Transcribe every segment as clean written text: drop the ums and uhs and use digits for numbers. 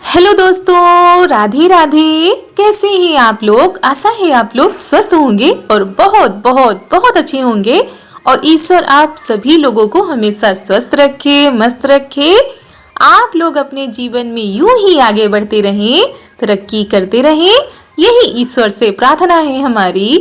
Hello दोस्तों, राधे राधे। कैसे हैं आप लोग? आशा है आप लोग स्वस्थ होंगे और बहुत बहुत बहुत अच्छे होंगे। और ईश्वर आप सभी लोगों को हमेशा स्वस्थ रखे, मस्त रखे। आप लोग अपने जीवन में यूं ही आगे बढ़ते रहें, तरक्की करते रहें, यही ईश्वर से प्रार्थना है हमारी।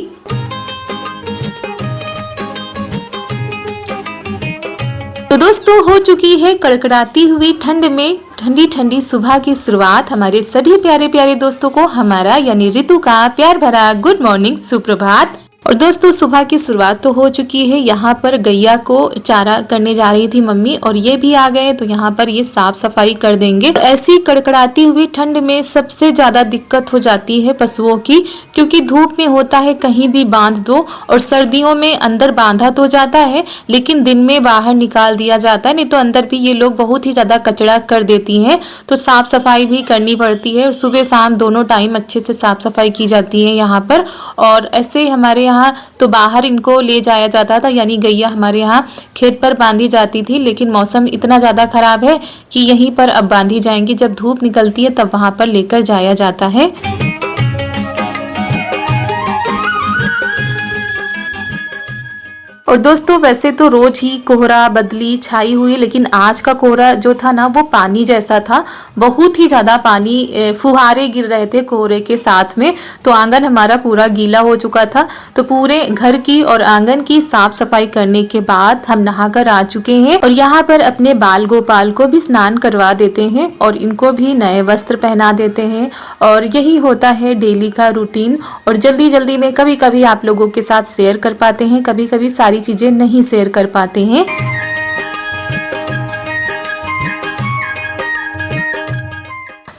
तो दोस्तों, हो चुकी है कड़कड़ाती हुई ठंड में ठंडी ठंडी सुबह की शुरुआत। हमारे सभी प्यारे प्यारे दोस्तों को हमारा यानी ऋतु का प्यार भरा गुड मॉर्निंग, सुप्रभात। और दोस्तों, सुबह की शुरुआत तो हो चुकी है। यहाँ पर गैया को चारा करने जा रही थी मम्मी, और ये भी आ गए तो यहाँ पर ये साफ सफाई कर देंगे। ऐसी कड़कड़ाती हुई ठंड में सबसे ज्यादा दिक्कत हो जाती है पशुओं की, क्योंकि धूप में होता है कहीं भी बांध दो, और सर्दियों में अंदर बांधा तो जाता है लेकिन दिन में बाहर निकाल दिया जाता है, नहीं तो अंदर भी ये लोग बहुत ही ज्यादा कचरा कर देती हैं। तो साफ सफाई भी करनी पड़ती है, और सुबह शाम दोनों टाइम अच्छे से साफ सफाई की जाती है यहाँ पर। और ऐसे हमारे यहाँ तो बाहर इनको ले जाया जाता था, यानी गैया हमारे यहाँ खेत पर बांधी जाती थी, लेकिन मौसम इतना ज़्यादा खराब है कि यहीं पर अब बांधी जाएंगी। जब धूप निकलती है तब वहाँ पर लेकर जाया जाता है। और दोस्तों, वैसे तो रोज ही कोहरा बदली छाई हुई, लेकिन आज का कोहरा जो था ना वो पानी जैसा था। बहुत ही ज्यादा पानी, फुहारे गिर रहे थे कोहरे के साथ में। तो आंगन हमारा पूरा गीला हो चुका था। तो पूरे घर की और आंगन की साफ सफाई करने के बाद हम नहाकर आ चुके हैं, और यहाँ पर अपने बाल गोपाल को भी स्नान करवा देते हैं और इनको भी नए वस्त्र पहना देते हैं। और यही होता है डेली का रूटीन। और जल्दी जल्दी में कभी कभी आप लोगों के साथ शेयर कर पाते हैं, कभी कभी सारी चीजें नहीं शेयर कर पाते हैं।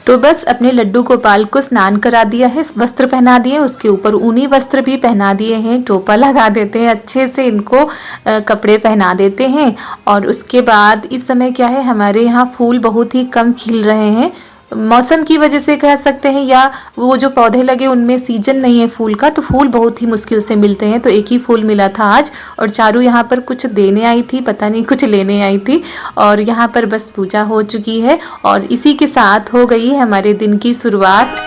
तो बस अपने लड्डू गोपाल को स्नान करा दिया है, वस्त्र पहना दिए, उसके ऊपर ऊनी वस्त्र भी पहना दिए हैं, टोपा लगा देते हैं, अच्छे से इनको कपड़े पहना देते हैं। और उसके बाद इस समय क्या है, हमारे यहाँ फूल बहुत ही कम खिल रहे हैं, मौसम की वजह से कह सकते हैं, या वो जो पौधे लगे उनमें सीजन नहीं है फूल का, तो फूल बहुत ही मुश्किल से मिलते हैं। तो एक ही फूल मिला था आज, और चारू यहाँ पर कुछ देने आई थी, पता नहीं कुछ लेने आई थी। और यहाँ पर बस पूजा हो चुकी है, और इसी के साथ हो गई है हमारे दिन की शुरुआत।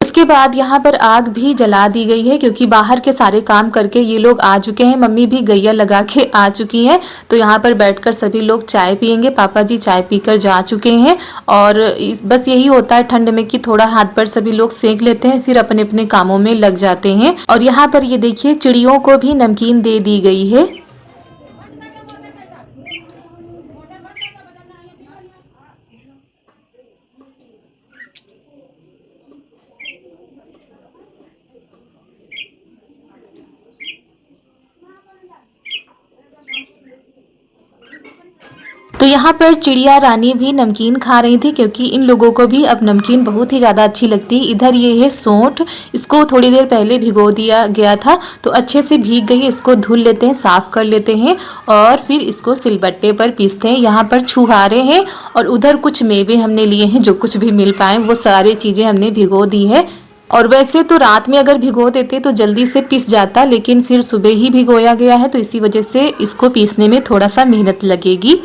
उसके बाद यहाँ पर आग भी जला दी गई है, क्योंकि बाहर के सारे काम करके ये लोग आ चुके हैं। मम्मी भी गैया लगा के आ चुकी हैं। तो यहाँ पर बैठकर सभी लोग चाय पियेंगे। पापा जी चाय पीकर जा चुके हैं। और बस यही होता है ठंड में कि थोड़ा हाथ पर सभी लोग सेक लेते हैं, फिर अपने अपने कामों में लग जाते हैं। और यहाँ पर ये देखिए, चिड़ियों को भी नमकीन दे दी गई है। तो यहाँ पर चिड़िया रानी भी नमकीन खा रही थी, क्योंकि इन लोगों को भी अब नमकीन बहुत ही ज़्यादा अच्छी लगती है। इधर ये है सौंठ, इसको थोड़ी देर पहले भिगो दिया गया था, तो अच्छे से भीग गई। इसको धुल लेते हैं, साफ़ कर लेते हैं, और फिर इसको सिलबट्टे पर पीसते हैं। यहाँ पर छुहारे हैं, और उधर कुछ मेवे हमने लिए हैं, जो कुछ भी मिल पाए वो सारी चीज़ें हमने भिगो दी है। और वैसे तो रात में अगर भिगो देते तो जल्दी से पिस जाता, लेकिन फिर सुबह ही भिगोया गया है, तो इसी वजह से इसको पीसने में थोड़ा सा मेहनत लगेगी।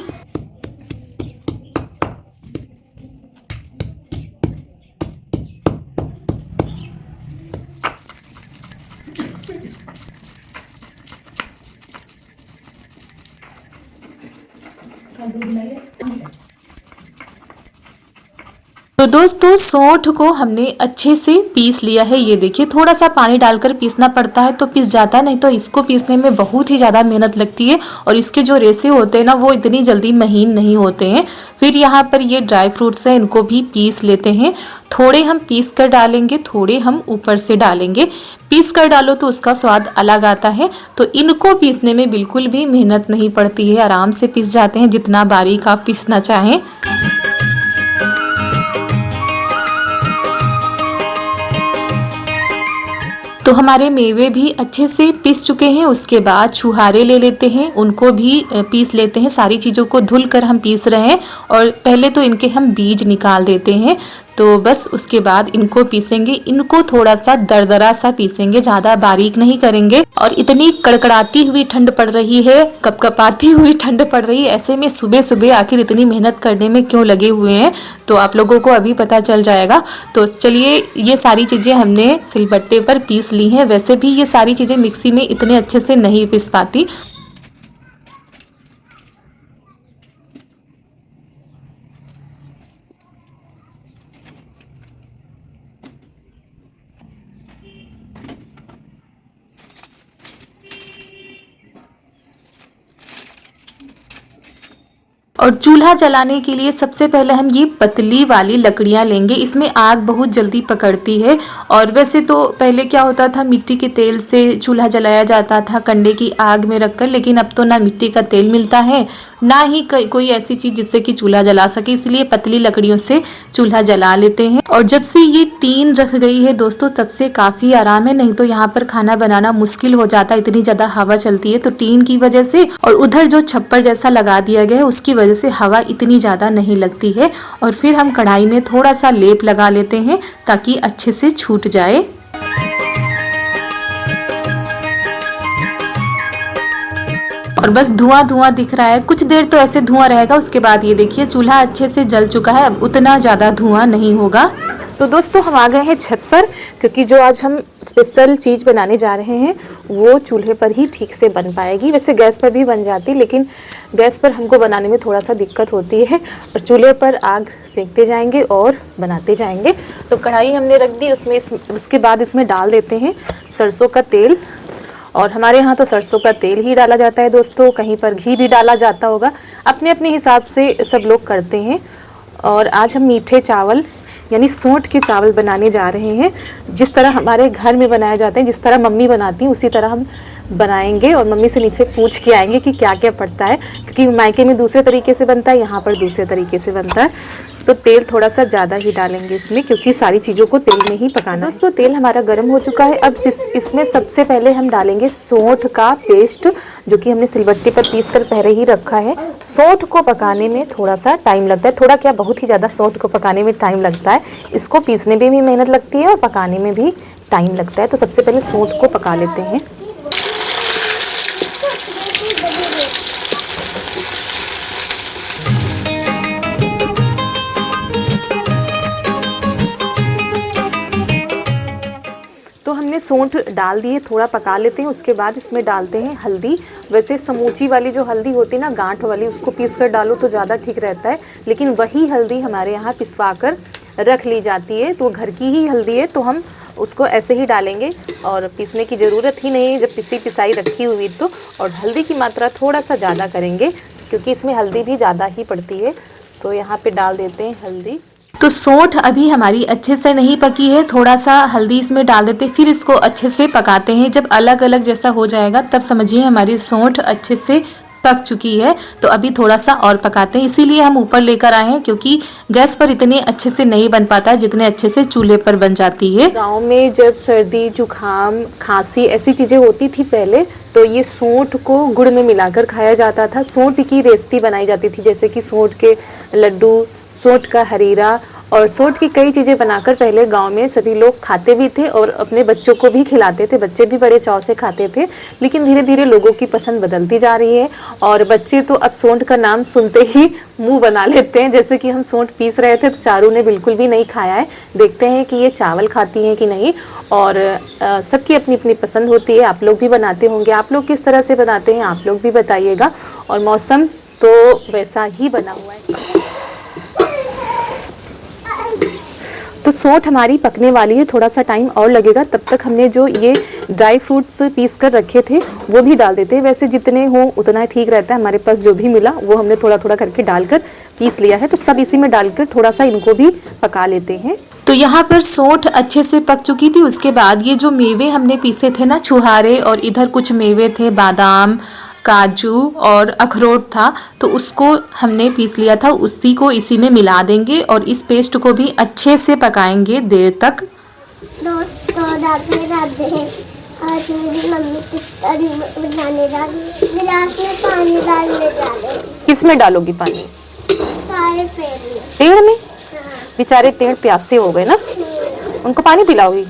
तो दोस्तों, सौंठ को हमने अच्छे से पीस लिया है। ये देखिए, थोड़ा सा पानी डालकर पीसना पड़ता है तो पीस जाता है, नहीं तो इसको पीसने में बहुत ही ज़्यादा मेहनत लगती है। और इसके जो रेशे होते हैं ना, वो इतनी जल्दी महीन नहीं होते हैं। फिर यहाँ पर ये ड्राई फ्रूट्स हैं, इनको भी पीस लेते हैं। थोड़े हम पीस कर डालेंगे, थोड़े हम ऊपर से डालेंगे। पीस कर डालो तो उसका स्वाद अलग आता है। तो इनको पीसने में बिल्कुल भी मेहनत नहीं पड़ती है, आराम से पीस जाते हैं, जितना बारीक आप पीसना चाहें। तो हमारे मेवे भी अच्छे से पीस चुके हैं। उसके बाद छुहारे ले लेते हैं, उनको भी पीस लेते हैं। सारी चीज़ों को धुल कर हम पीस रहे हैं, और पहले तो इनके हम बीज निकाल देते हैं। तो बस उसके बाद इनको पीसेंगे। इनको थोड़ा सा दरदरा सा पीसेंगे, ज्यादा बारीक नहीं करेंगे। और इतनी कड़कड़ाती हुई ठंड पड़ रही है, कपकपाती हुई ठंड पड़ रही है, ऐसे में सुबह सुबह आखिर इतनी मेहनत करने में क्यों लगे हुए हैं तो आप लोगों को अभी पता चल जाएगा। तो चलिए, ये सारी चीजें हमने सिलबट्टे पर पीस ली हैं। वैसे भी ये सारी चीजें मिक्सी में इतने अच्छे से नहीं पीस पाती। और चूल्हा जलाने के लिए सबसे पहले हम ये पतली वाली लकड़ियां लेंगे। इसमें आग बहुत जल्दी पकड़ती है। और वैसे तो पहले क्या होता था, मिट्टी के तेल से चूल्हा जलाया जाता था कंडे की आग में रखकर, लेकिन अब तो ना मिट्टी का तेल मिलता है, ना ही कोई ऐसी चीज जिससे कि चूल्हा जला सके, इसलिए पतली लकड़ियों से चूल्हा जला लेते हैं। और जब से ये टीन रख गई है दोस्तों, तब से काफी आराम है, नहीं तो यहाँ पर खाना बनाना मुश्किल हो जाता है, इतनी ज्यादा हवा चलती है। तो टीन की वजह से और उधर जो छप्पर जैसा लगा दिया गया है उसकी वजह से हवा इतनी ज्यादा नहीं लगती है। और फिर हम कढ़ाई में थोड़ा सा लेप लगा लेते हैं ताकि अच्छे से छूट जाए। और बस धुआं धुआं दिख रहा है, कुछ देर तो ऐसे धुआं रहेगा, उसके बाद ये देखिए चूल्हा अच्छे से जल चुका है, अब उतना ज़्यादा धुआं नहीं होगा। तो दोस्तों हम आ गए हैं छत पर, क्योंकि जो आज हम स्पेशल चीज़ बनाने जा रहे हैं वो चूल्हे पर ही ठीक से बन पाएगी। वैसे गैस पर भी बन जाती, लेकिन गैस पर हमको बनाने में थोड़ा सा दिक्कत होती है, और चूल्हे पर आग सेकते जाएंगे और बनाते जाएंगे। तो कढ़ाई हमने रख दी, उसके बाद इसमें डाल देते हैं सरसों का तेल। और हमारे यहाँ तो सरसों का तेल ही डाला जाता है दोस्तों, कहीं पर घी भी डाला जाता होगा, अपने अपने हिसाब से सब लोग करते हैं। और आज हम मीठे चावल यानी सोंठ के चावल बनाने जा रहे हैं। जिस तरह हमारे घर में बनाए जाते हैं, जिस तरह मम्मी बनाती हैं, उसी तरह हम बनाएंगे। और मम्मी से नीचे पूछ के आएंगे कि क्या क्या पड़ता है, क्योंकि मायके में दूसरे तरीके से बनता है, यहाँ पर दूसरे तरीके से बनता है। तो तेल थोड़ा सा ज़्यादा ही डालेंगे इसमें, क्योंकि सारी चीज़ों को तेल में ही पकाना है। दोस्तों तेल हमारा गर्म हो चुका है। अब इसमें सबसे पहले हम डालेंगे सोंठ का पेस्ट, जो कि हमने सिलबट्टे पर पीस कर पहले ही रखा है। सोंठ को पकाने में थोड़ा सा टाइम लगता है, थोड़ा क्या बहुत ही ज़्यादा सोंठ को पकाने में टाइम लगता है। इसको पीसने में भी मेहनत लगती है और पकाने में भी टाइम लगता है। तो सबसे पहले सोंठ को पका लेते हैं। तो हमने सोंठ डाल दिए, थोड़ा पका लेते हैं। उसके बाद इसमें डालते हैं हल्दी। वैसे समूची वाली जो हल्दी होती है ना, गांठ वाली, उसको पीस कर डालो तो ज़्यादा ठीक रहता है, लेकिन वही हल्दी हमारे यहाँ पिसवा कर रख ली जाती है। तो घर की ही हल्दी है, तो हम उसको ऐसे ही डालेंगे और पीसने की ज़रूरत ही नहीं है जब पिसाई रखी हुई तो। और हल्दी की मात्रा थोड़ा सा ज़्यादा करेंगे, क्योंकि इसमें हल्दी भी ज़्यादा ही पड़ती है। तो यहाँ पे डाल देते हैं हल्दी। तो सोंठ अभी हमारी अच्छे से नहीं पकी है, थोड़ा सा हल्दी इसमें डाल देते, फिर इसको अच्छे से पकाते हैं। जब अलग अलग जैसा हो जाएगा तब समझिए हमारी सोंठ अच्छे से पक चुकी है। तो अभी थोड़ा सा और पकाते हैं, इसीलिए हम ऊपर लेकर आए हैं, क्योंकि गैस पर इतने अच्छे से नहीं बन पाता जितने अच्छे से चूल्हे पर बन जाती है। गांव में जब सर्दी, जुकाम, खांसी ऐसी चीज़ें होती थी पहले, तो ये सोंठ को गुड़ में मिलाकर खाया जाता था। सोंठ की रेसिपी बनाई जाती थी, जैसे कि सोंठ के लड्डू, सोंठ का हरीरा और सोंठ की कई चीज़ें बनाकर पहले गांव में सभी लोग खाते भी थे और अपने बच्चों को भी खिलाते थे। बच्चे भी बड़े चाव से खाते थे, लेकिन धीरे धीरे लोगों की पसंद बदलती जा रही है और बच्चे तो अब सोंठ का नाम सुनते ही मुंह बना लेते हैं। जैसे कि हम सोंठ पीस रहे थे तो चारू ने बिल्कुल भी नहीं खाया है। देखते हैं कि ये चावल खाती हैं कि नहीं। और सबकी अपनी अपनी पसंद होती है। आप लोग भी बनाते होंगे, आप लोग किस तरह से बनाते हैं आप लोग भी बताइएगा। और मौसम तो वैसा ही बना हुआ है। तो सोंठ हमारी पकने वाली है, थोड़ा सा टाइम और लगेगा। तब तक हमने जो ये ड्राई फ्रूट्स पीस कर रखे थे वो भी डाल देते हैं। वैसे जितने हो उतना ठीक रहता है, हमारे पास जो भी मिला वो हमने थोड़ा थोड़ा करके डालकर पीस लिया है। तो सब इसी में डालकर थोड़ा सा इनको भी पका लेते हैं। तो यहाँ पर सोंठ अच्छे से पक चुकी थी। उसके बाद ये जो मेवे हमने पीसे थे ना, छुहारे, और इधर कुछ मेवे थे, बादाम, काजू और अखरोट था, तो उसको हमने पीस लिया था, उसी को इसी में मिला देंगे और इस पेस्ट को भी अच्छे से पकाएंगे देर तक। दोस्तों राधे राधे, आज मेरी मम्मी करी बनाने जा रही है। गिलास में पानी डालने जा रही है। किस में डालोगी पानी? सारे पेड़ में। पेड़ में? हाँ। बेचारे पेड़ प्यासे हो गए ना, उनको पानी पिलाओगी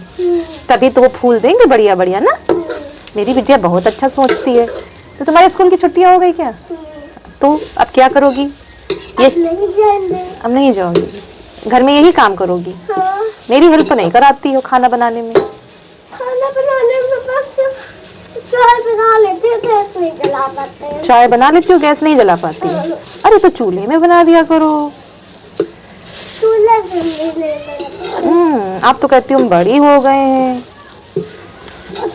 तभी तो वो फूल देंगे बढ़िया बढ़िया ना। मेरी बिटिया बहुत अच्छा सोचती है। तो तुम्हारे स्कूल की छुट्टियां हो गई क्या? तो अब क्या करोगी? ये अब नहीं जाओगी, घर में यही काम करोगी? हाँ। मेरी हेल्प नहीं कराती हो खाना बनाने में? खाना बनाने में बस चाय बना लेती हूँ, गैस नहीं जला पाते हैं। चाय बना लेती हो, गैस नहीं जला पाती हो? अरे तो चूल्हे में बना दिया करो। चूल्हे पे नहीं ले आप तो कहती हो हम बड़ी हो गए हैं।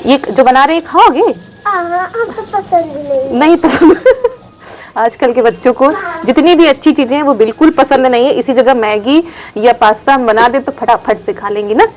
ये जो बना रहे हैं खाओगे? आपको पसंद नहीं? नहीं पसंद। आजकल के बच्चों को जितनी भी अच्छी चीजें हैं वो बिल्कुल पसंद नहीं है। इसी जगह मैगी या पास्ता हम बना दे तो फटाफट से खा लेंगी ना।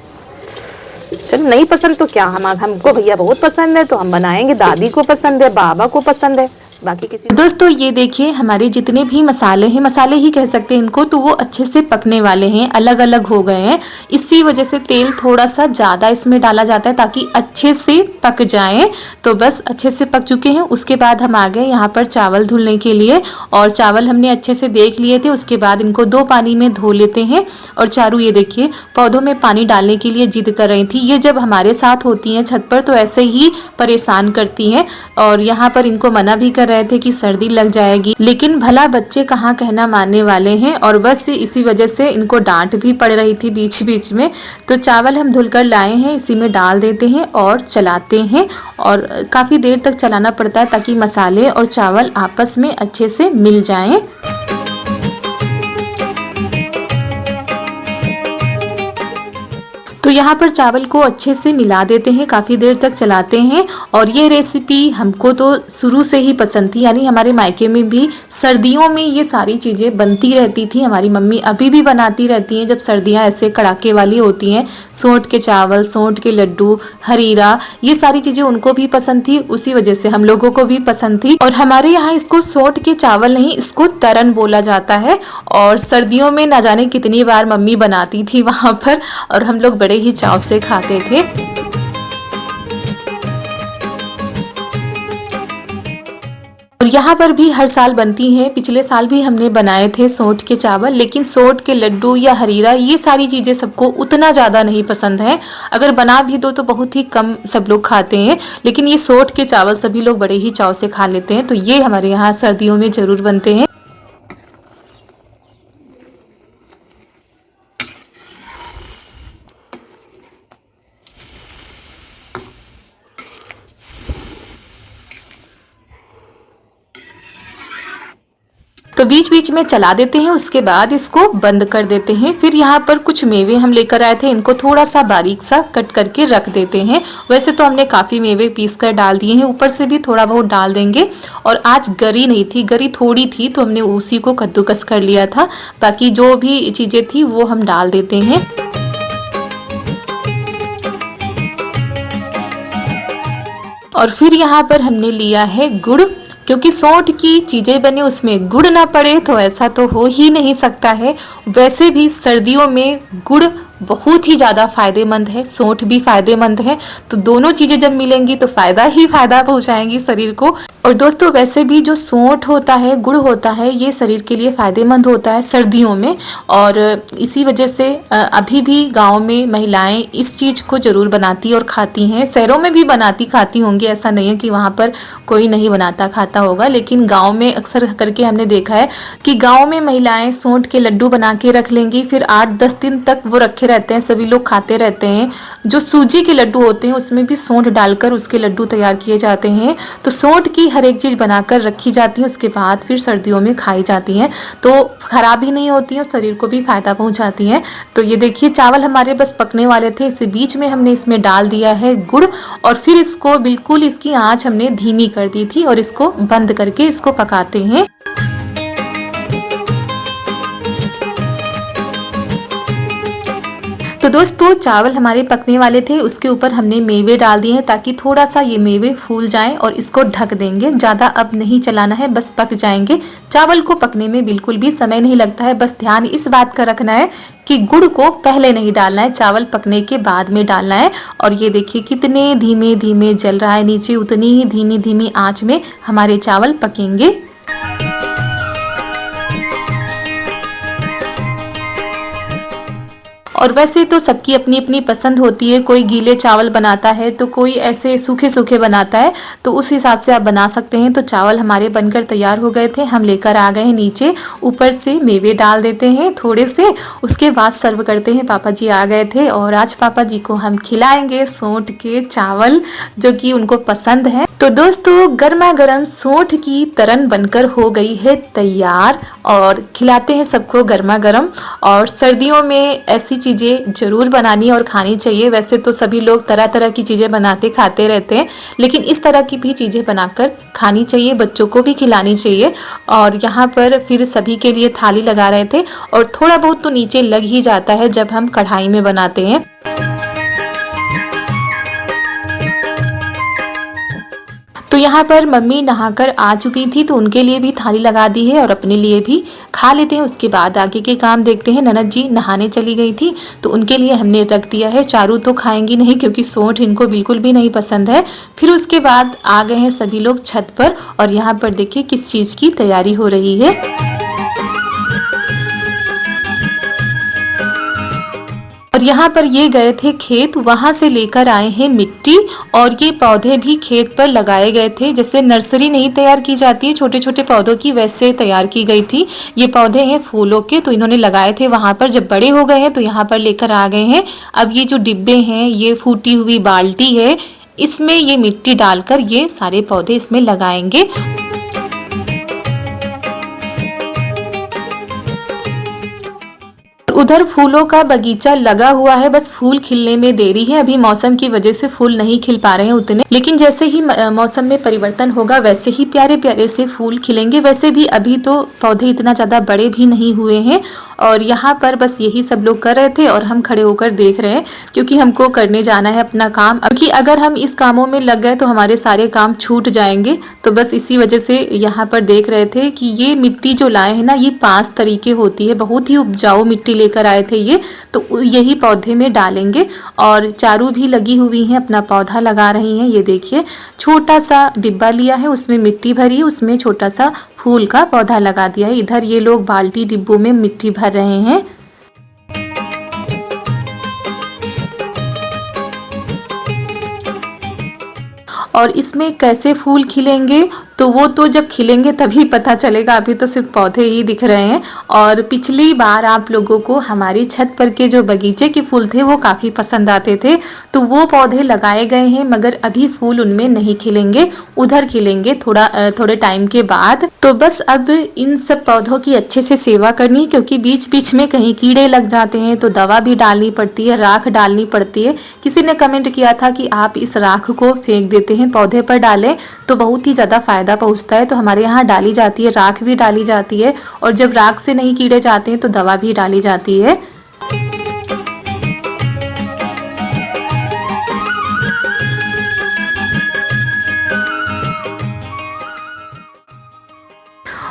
चलो नहीं पसंद तो क्या, हमको भैया बहुत पसंद है तो हम बनाएंगे। दादी को पसंद है, बाबा को पसंद है, बाकी किसी। दोस्तों ये देखिए हमारे जितने भी मसाले हैं, मसाले ही कह सकते हैं इनको, तो वो अच्छे से पकने वाले हैं, अलग अलग हो गए हैं। इसी वजह से तेल थोड़ा सा ज़्यादा इसमें डाला जाता है ताकि अच्छे से पक जाएं। तो बस अच्छे से पक चुके हैं। उसके बाद हम आ गए यहाँ पर चावल धुलने के लिए, और चावल हमने अच्छे से देख लिए थे। उसके बाद इनको 2 पानी में धो लेते हैं। और चारू ये देखिए पौधों में पानी डालने के लिए जिद कर रही थी। ये जब हमारे साथ होती हैं छत पर तो ऐसे ही परेशान करती हैं, और यहाँ पर इनको मना भी कर रहे थे कि सर्दी लग जाएगी, लेकिन भला बच्चे कहाँ कहना मानने वाले हैं। और बस इसी वजह से इनको डांट भी पड़ रही थी बीच बीच में। तो चावल हम धुलकर लाए हैं, इसी में डाल देते हैं और चलाते हैं। और काफ़ी देर तक चलाना पड़ता है ताकि मसाले और चावल आपस में अच्छे से मिल जाएं। तो यहाँ पर चावल को अच्छे से मिला देते हैं, काफ़ी देर तक चलाते हैं। और ये रेसिपी हमको तो शुरू से ही पसंद थी, यानी हमारे मायके में भी सर्दियों में ये सारी चीज़ें बनती रहती थी। हमारी मम्मी अभी भी बनाती रहती हैं जब सर्दियाँ ऐसे कड़ाके वाली होती हैं। सोंठ के चावल, सोंठ के लड्डू, हरीरा, ये सारी चीज़ें उनको भी पसंद थी, उसी वजह से हम लोगों को भी पसंद थी। और हमारे यहाँ इसको सोंठ के चावल नहीं, इसको तरन बोला जाता है। और सर्दियों में ना जाने कितनी बार मम्मी बनाती थी वहाँ पर, और हम लोग बड़े ही चाव से खाते थे। और यहाँ पर भी हर साल बनती है। पिछले साल भी हमने बनाए थे सोंठ के चावल, लेकिन सोंठ के लड्डू या हरीरा ये सारी चीज़ें सबको उतना ज़्यादा नहीं पसंद है। अगर बना भी दो तो बहुत ही कम सब लोग खाते हैं, लेकिन ये सोंठ के चावल सभी लोग बड़े ही चाव से खा लेते हैं। तो ये हमारे यहाँ सर्दियों में ज़रूर बनते हैं। तो बीच बीच में चला देते हैं, उसके बाद इसको बंद कर देते हैं। फिर यहाँ पर कुछ मेवे हम लेकर आए थे, इनको थोड़ा सा बारीक सा कट करके रख देते हैं। वैसे तो हमने काफ़ी मेवे पीस कर डाल दिए हैं, ऊपर से भी थोड़ा बहुत डाल देंगे। और आज गरी नहीं थी, गरी थोड़ी थी तो हमने उसी को कद्दूकस कर लिया था। बाकी जो भी चीज़ें थी वो हम डाल देते हैं। और फिर यहाँ पर हमने लिया है गुड़, क्योंकि सोंठ की चीज़ें बने उसमें गुड़ ना पड़े तो ऐसा तो हो ही नहीं सकता है। वैसे भी सर्दियों में गुड़ बहुत ही ज़्यादा फ़ायदेमंद है, सोंठ भी फ़ायदेमंद है। तो दोनों चीज़ें जब मिलेंगी तो फ़ायदा ही फ़ायदा पहुँचाएंगी शरीर को। और दोस्तों वैसे भी जो सोंठ होता है, गुड़ होता है, ये शरीर के लिए फ़ायदेमंद होता है सर्दियों में। और इसी वजह से अभी भी गांव में महिलाएं इस चीज़ को ज़रूर बनाती और खाती हैं। शहरों में भी बनाती खाती होंगी, ऐसा नहीं है कि वहाँ पर कोई नहीं बनाता खाता होगा, लेकिन गाँव में अक्सर करके हमने देखा है कि गाँव में महिलाएँ सोंठ के लड्डू बना के रख लेंगी, फिर 8-10 दिन तक वो रखे रहते हैं, सभी लोग खाते रहते हैं। जो सूजी के लड्डू होते हैं उसमें भी सोंठ डालकर उसके लड्डू तैयार किए जाते हैं। तो सोंठ की हर एक चीज़ बनाकर रखी जाती है, उसके बाद फिर सर्दियों में खाई जाती हैं, तो ख़राब ही नहीं होती हैं और शरीर को भी फ़ायदा पहुंचाती हैं। तो ये देखिए चावल हमारे बस पकने वाले थे, इसी बीच में हमने इसमें डाल दिया है गुड़। और फिर इसको बिल्कुल इसकी आँच हमने धीमी कर दी थी और इसको बंद करके इसको पकाते हैं। तो दोस्तों चावल हमारे पकने वाले थे, उसके ऊपर हमने मेवे डाल दिए हैं ताकि थोड़ा सा ये मेवे फूल जाएं, और इसको ढक देंगे। ज़्यादा अब नहीं चलाना है, बस पक जाएंगे। चावल को पकने में बिल्कुल भी समय नहीं लगता है, बस ध्यान इस बात का रखना है कि गुड़ को पहले नहीं डालना है, चावल पकने के बाद में डालना है। और ये देखिए कितने धीमे धीमे जल रहा है नीचे, उतनी ही धीमी धीमी आँच में हमारे चावल पकेंगे। और वैसे तो सबकी अपनी अपनी पसंद होती है, कोई गीले चावल बनाता है तो कोई ऐसे सूखे सूखे बनाता है, तो उस हिसाब से आप बना सकते हैं। तो चावल हमारे बनकर तैयार हो गए थे, हम लेकर आ गए हैं नीचे। ऊपर से मेवे डाल देते हैं थोड़े से, उसके बाद सर्व करते हैं। पापा जी आ गए थे और आज पापा जी को हम खिलाएंगे सोंठ के चावल, जो कि उनको पसंद है। तो दोस्तों गर्मा गर्म सोंठ की तरन बनकर हो गई है तैयार और खिलाते हैं सबको गर्मा गर्म। और सर्दियों में ऐसी चीज़ें ज़रूर बनानी और खानी चाहिए। वैसे तो सभी लोग तरह तरह की चीज़ें बनाते खाते रहते हैं, लेकिन इस तरह की भी चीज़ें बनाकर खानी चाहिए, बच्चों को भी खिलानी चाहिए। और यहाँ पर फिर सभी के लिए थाली लगा रहे थे, और थोड़ा बहुत तो नीचे लग ही जाता है जब हम कढ़ाई में बनाते हैं। तो यहाँ पर मम्मी नहाकर आ चुकी थी, तो उनके लिए भी थाली लगा दी है और अपने लिए भी। खा लेते हैं, उसके बाद आगे के काम देखते हैं। ननद जी नहाने चली गई थी, तो उनके लिए हमने रख दिया है। चारू तो खाएंगी नहीं क्योंकि सोंठ इनको बिल्कुल भी नहीं पसंद है। फिर उसके बाद आ गए हैं सभी लोग छत पर, और यहाँ पर देखिए किस चीज़ की तैयारी हो रही है। और यहाँ पर ये गए थे खेत, वहाँ से लेकर आए हैं मिट्टी, और ये पौधे भी खेत पर लगाए गए थे। जैसे नर्सरी नहीं तैयार की जाती है छोटे छोटे पौधों की, वैसे तैयार की गई थी। ये पौधे हैं फूलों के, तो इन्होंने लगाए थे वहाँ पर। जब बड़े हो गए हैं तो यहाँ पर लेकर आ गए हैं। अब ये जो डिब्बे हैं, ये फूटी हुई बाल्टी है, इसमें ये मिट्टी डालकर ये सारे पौधे इसमें लगाएंगे। उधर फूलों का बगीचा लगा हुआ है, बस फूल खिलने में देरी है। अभी मौसम की वजह से फूल नहीं खिल पा रहे हैं उतने, लेकिन जैसे ही मौसम में परिवर्तन होगा वैसे ही प्यारे प्यारे से फूल खिलेंगे। वैसे भी अभी तो पौधे इतना ज़्यादा बड़े भी नहीं हुए हैं। और यहाँ पर बस यही सब लोग कर रहे थे और हम खड़े होकर देख रहे हैं, क्योंकि हमको करने जाना है अपना काम। क्योंकि अगर हम इस कामों में लग गए तो हमारे सारे काम छूट जाएंगे। तो बस इसी वजह से यहाँ पर देख रहे थे कि ये मिट्टी जो लाए हैं ना, ये 5 तरीके होती है, बहुत ही उपजाऊ मिट्टी लेकर आए थे ये। तो यही पौधे में डालेंगे। और चारू भी लगी हुई हैं, अपना पौधा लगा रही हैं। ये देखिए छोटा सा डिब्बा लिया है, उसमें मिट्टी भरी, उसमें छोटा सा फूल का पौधा लगा दिया है। इधर ये लोग बाल्टी डिब्बों में मिट्टी भर रहे हैं। और इसमें कैसे फूल खिलेंगे तो वो तो जब खिलेंगे तभी पता चलेगा, अभी तो सिर्फ पौधे ही दिख रहे हैं। और पिछली बार आप लोगों को हमारी छत पर के जो बगीचे के फूल थे वो काफ़ी पसंद आते थे, तो वो पौधे लगाए गए हैं, मगर अभी फूल उनमें नहीं खिलेंगे, उधर खिलेंगे थोड़े टाइम के बाद। तो बस अब इन सब पौधों की अच्छे से सेवा करनी है, क्योंकि बीच बीच में कहीं कीड़े लग जाते हैं तो दवा भी डालनी पड़ती है, राख डालनी पड़ती है। किसी ने कमेंट किया था कि आप इस राख को फेंक देते हैं, पौधे पर डालें तो बहुत ही ज़्यादा फायदा पहुंचता है। तो हमारे यहाँ डाली जाती है, राख भी डाली जाती है, और जब राख से नहीं कीड़े जाते हैं तो दवा भी डाली जाती है।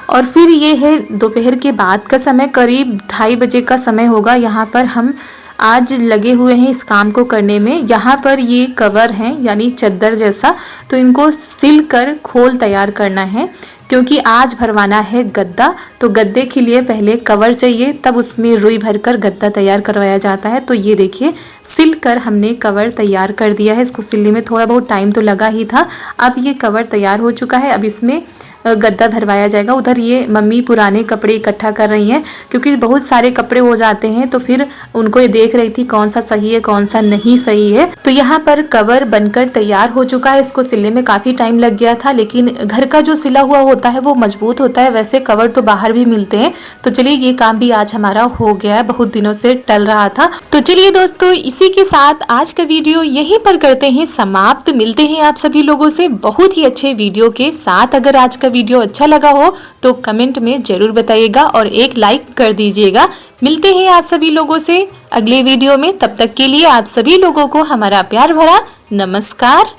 और फिर ये है दोपहर के बाद का समय, करीब 2:30 बजे का समय होगा। यहाँ पर हम आज लगे हुए हैं इस काम को करने में। यहाँ पर ये कवर हैं, यानी चद्दर जैसा, तो इनको सिल कर खोल तैयार करना है, क्योंकि आज भरवाना है गद्दा। तो गद्दे के लिए पहले कवर चाहिए, तब उसमें रुई भरकर गद्दा तैयार करवाया जाता है। तो ये देखिए सिल कर हमने कवर तैयार कर दिया है। इसको सिलने में थोड़ा बहुत टाइम तो लगा ही था। अब ये कवर तैयार हो चुका है, अब इसमें गद्दा भरवाया जाएगा। उधर ये मम्मी पुराने कपड़े इकट्ठा कर रही हैं, क्योंकि बहुत सारे कपड़े हो जाते हैं, तो फिर उनको ये देख रही थी कौन सा सही है कौन सा नहीं सही है। तो यहाँ पर कवर बनकर तैयार हो चुका है। इसको सिलने में काफ़ी टाइम लग गया था, लेकिन घर का जो सिला हुआ होता है वो मजबूत होता है। वैसे कवर तो बाहर भी मिलते हैं। तो चलिए ये काम भी आज हमारा हो गया है, बहुत दिनों से टल रहा था। तो चलिए दोस्तों, इसी के साथ आज का वीडियो यहीं पर करते हैं समाप्त। मिलते हैं आप सभी लोगों से बहुत ही अच्छे वीडियो के साथ। अगर आज का वीडियो अच्छा लगा हो तो कमेंट में जरूर बताइएगा और एक लाइक कर दीजिएगा। मिलते हैं आप सभी लोगों से अगले वीडियो में। तब तक के लिए आप सभी लोगों को हमारा प्यार भरा नमस्कार।